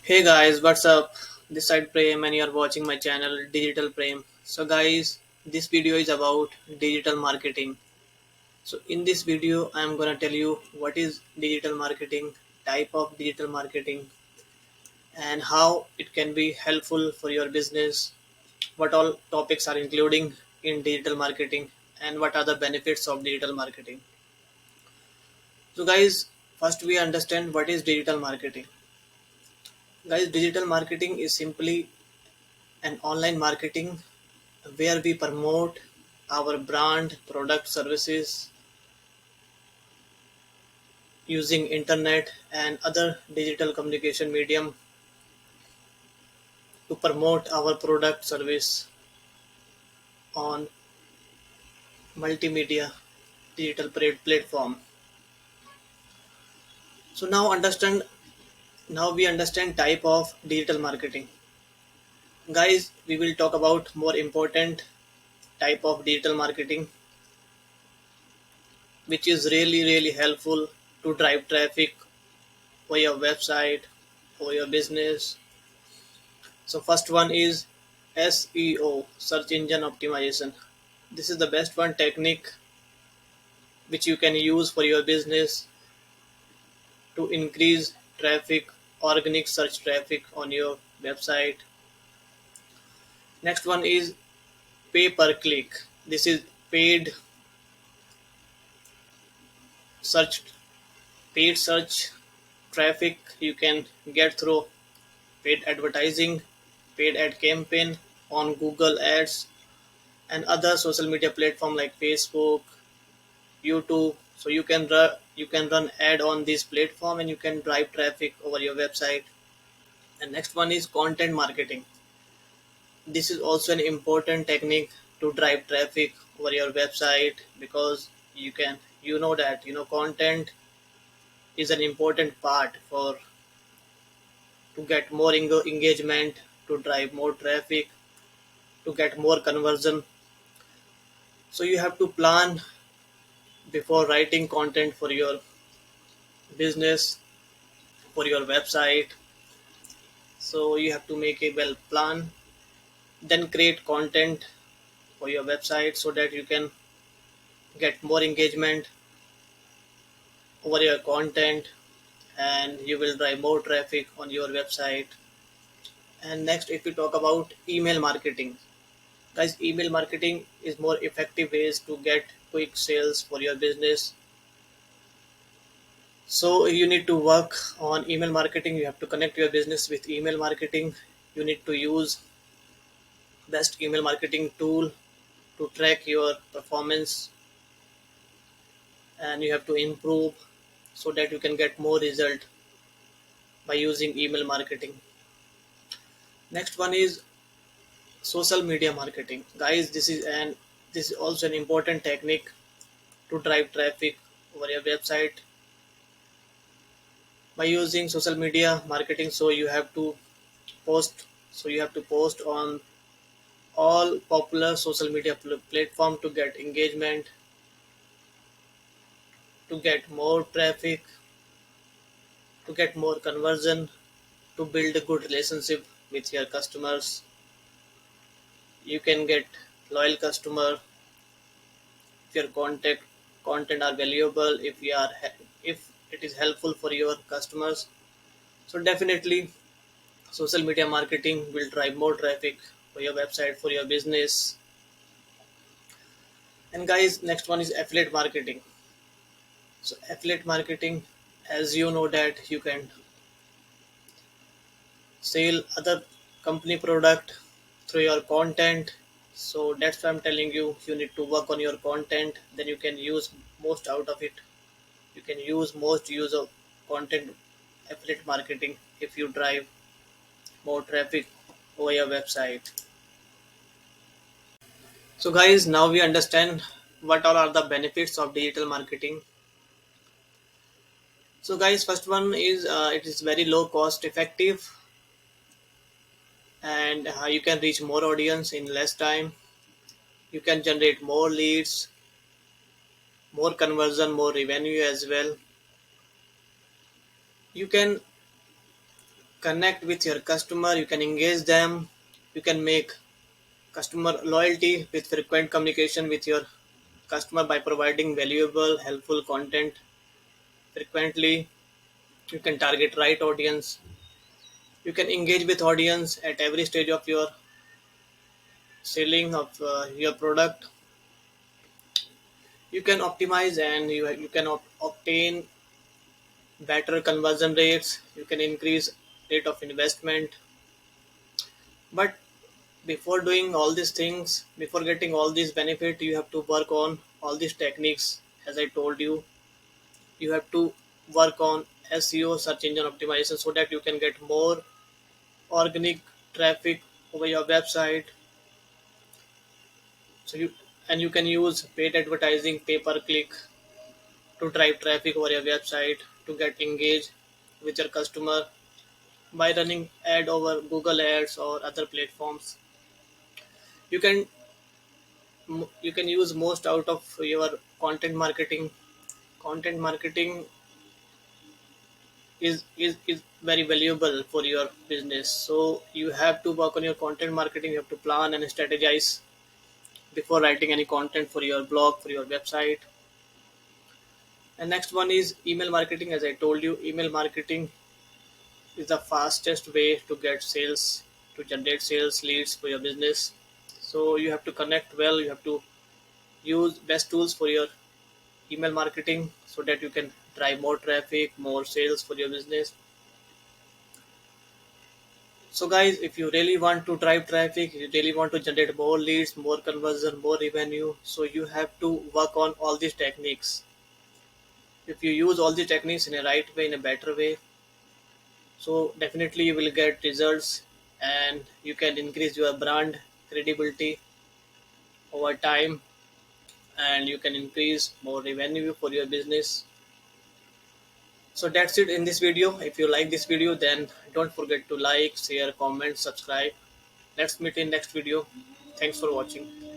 Hey guys, what's up? This side Prem and you're watching my channel Digital Prem. So guys, this video is about digital marketing. So in this video, I'm gonna tell you what is digital marketing, type of digital marketing, and how it can be helpful for your business, what all topics are including in digital marketing, and what are the benefits of digital marketing. So guys, first we understand what is digital marketing. Guys, digital marketing is simply an online marketing where we promote our brand, product, services using internet and other digital communication medium to promote our product service on multimedia digital platform. So now we understand type of digital marketing. Guys, we will talk about more important type of digital marketing which is really helpful to drive traffic for your website, for your business. So first one is SEO, search engine optimization. This is the best one technique which you can use for your business to increase traffic, organic search traffic on your website. Next one is pay per click. This is search paid search traffic you can get through paid advertising, paid ad campaign on Google Ads and other social media platform like Facebook, YouTube. So you can run ad on this platform and you can drive traffic over your website. And next one is content marketing. This is also an important technique to drive traffic over your website because you know that content is an important part for to get more engagement, to drive more traffic, to get more conversion. So you have to plan before writing content for your business, for your website. So you have to make a well plan, then create content for your website so that you can get more engagement over your content and you will drive more traffic on your website. And next, if we talk about email marketing, guys, email marketing is more effective ways to get quick sales for your business. So you need to work on email marketing. You have to connect your business with email marketing. You need to use best email marketing tool to track your performance and you have to improve so that you can get more result by using email marketing. Next one is social media marketing. Guys, this is also an important technique to drive traffic over your website by using social media marketing. So you have to post on all popular social media platform to get engagement, to get more traffic, to get more conversion, to build a good relationship with your customers. You can get loyal customer if your content are valuable, if it is helpful for your customers. So definitely social media marketing will drive more traffic for your website, for your business. And guys, next one is affiliate marketing. So affiliate marketing, as you know that you can sell other company product through your content. So that's why I'm telling you, you need to work on your content, then you can use most out of it. You can use most use of content affiliate marketing if you drive more traffic over your website. So guys, now we understand what all are the benefits of digital marketing. So guys, first one is it is very low cost effective and you can reach more audience in less time. You can generate more leads, more conversion, more revenue as well. You can connect with your customer, you can engage them, you can make customer loyalty with frequent communication with your customer by providing valuable helpful content frequently. You can target right audience, you can engage with audience at every stage of your selling of your product. You can optimize and you can obtain better conversion rates, you can increase rate of investment. But before doing all these things, before getting all these benefit, you have to work on all these techniques. As I told you, you have to work on SEO, search engine optimization, so that you can get more organic traffic over your website. So you can use paid advertising, pay per click, to drive traffic over your website, to get engaged with your customer by running ad over Google Ads or other platforms. You can you can use most out of your content marketing. Content marketing is very valuable for your business. So you have to work on your content marketing. You have to plan and strategize before writing any content for your blog, for your website. And next one is email marketing. As I told you, email marketing is the fastest way to get sales, to generate sales leads for your business. So you have to connect well, you have to use best tools for your email marketing so that you can drive more traffic, more sales for your business. So guys, if you really want to drive traffic, you really want to generate more leads, more conversion, more revenue, so you have to work on all these techniques. If you use all the techniques in a right way, in a better way, so definitely you will get results, and you can increase your brand credibility over time, and you can increase more revenue for your business. So that's it in this video. If you like this video, then don't forget to like, share, comment, subscribe. Let's meet in next video. Thanks for watching.